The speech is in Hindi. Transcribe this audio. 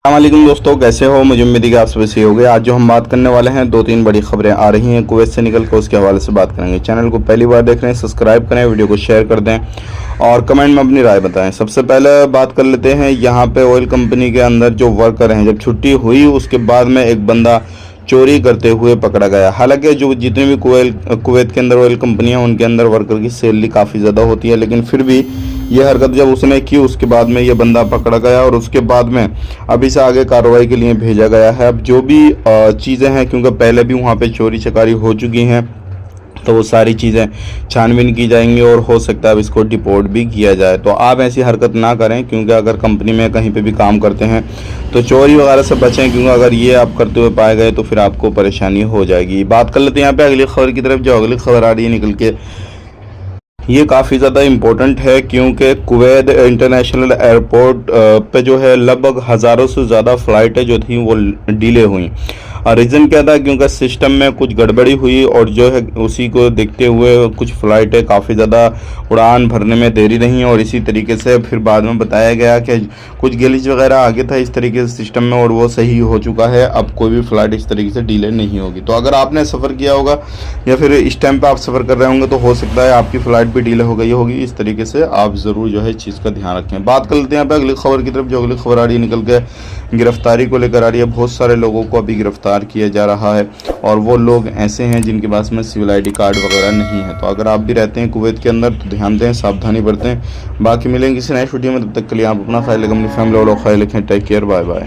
अस्सलामुअलैकुम दोस्तों, कैसे हो? मुझे उम्मीद है कि आप सभी सही हो गए। आज जो हम बात करने वाले हैं, दो तीन बड़ी खबरें आ रही हैं कुवैत से निकल कर, उसके हवाले से बात करेंगे। चैनल को पहली बार देख रहे हैं, सब्सक्राइब करें, वीडियो को शेयर कर दें और कमेंट में अपनी राय बताएं। सबसे पहले बात कर लेते हैं, यहाँ पे ऑयल कंपनी के अंदर जो वर्कर हैं, जब छुट्टी हुई उसके बाद में एक बंदा चोरी करते हुए पकड़ा गया। हालांकि जो जितनी भी कुवैत के अंदर ऑयल कंपनियां, उनके अंदर वर्कर की सैलरी काफ़ी ज़्यादा होती है, लेकिन फिर भी ये हरकत जब उसने की उसके बाद में ये बंदा पकड़ा गया और उसके बाद में अब इसे आगे कार्रवाई के लिए भेजा गया है। अब जो भी चीज़ें हैं, क्योंकि पहले भी वहाँ पे चोरी चकारी हो चुकी हैं, तो वो सारी चीज़ें छानबीन की जाएंगी और हो सकता है अब इसको डिपोर्ट भी किया जाए। तो आप ऐसी हरकत ना करें, क्योंकि अगर कंपनी में कहीं पे भी काम करते हैं तो चोरी वगैरह से बचें, क्योंकि अगर ये आप करते हुए पाए गए तो फिर आपको परेशानी हो जाएगी। बात कर लेते हैं यहाँ पे अगली खबर की तरफ। जो अगली खबर आ रही है निकल के, ये काफ़ी ज़्यादा इम्पोर्टेंट है, क्योंकि कुवैत इंटरनेशनल एयरपोर्ट पे जो है लगभग हज़ारों से ज़्यादा फ़्लाइटें जो थी वो डिले हुई। और रीज़न क्या था? क्योंकि सिस्टम में कुछ गड़बड़ी हुई और जो है उसी को देखते हुए कुछ फ़्लाइटें काफ़ी ज़्यादा उड़ान भरने में देरी रही, और इसी तरीके से फिर बाद में बताया गया कि कुछ ग्लिच वगैरह आगे था इस तरीके से सिस्टम में, और वो सही हो चुका है। अब कोई भी फ़्लाइट इस तरीके से डिले नहीं होगी। तो अगर आपने सफ़र किया होगा या फिर इस टाइम पर आप सफ़र कर रहे होंगे तो हो सकता है आपकी फ़्लाइट भी डिले हो गई होगी। इस तरीके से आप ज़रूर जो है इस चीज़ का ध्यान रखें। बात कर लेते हैं यहाँ पे अगली खबर की तरफ। जो अगली खबर आ रही है निकल के गिरफ्तारी को लेकर आ रही है। बहुत सारे लोगों को अभी गिरफ्तार किया जा रहा है, और वो लोग ऐसे हैं जिनके पास में सिविल ID कार्ड वगैरह नहीं है। तो अगर आप भी रहते हैं कुवैत के अंदर तो ध्यान दें, सावधानी बरतें। बाकी मिलेंगे किसी नए वीडियो में, तब तक के लिए आप अपना ख्याल रखें, अपनी फैमिली और ख्याल रखें। Take care, bye bye.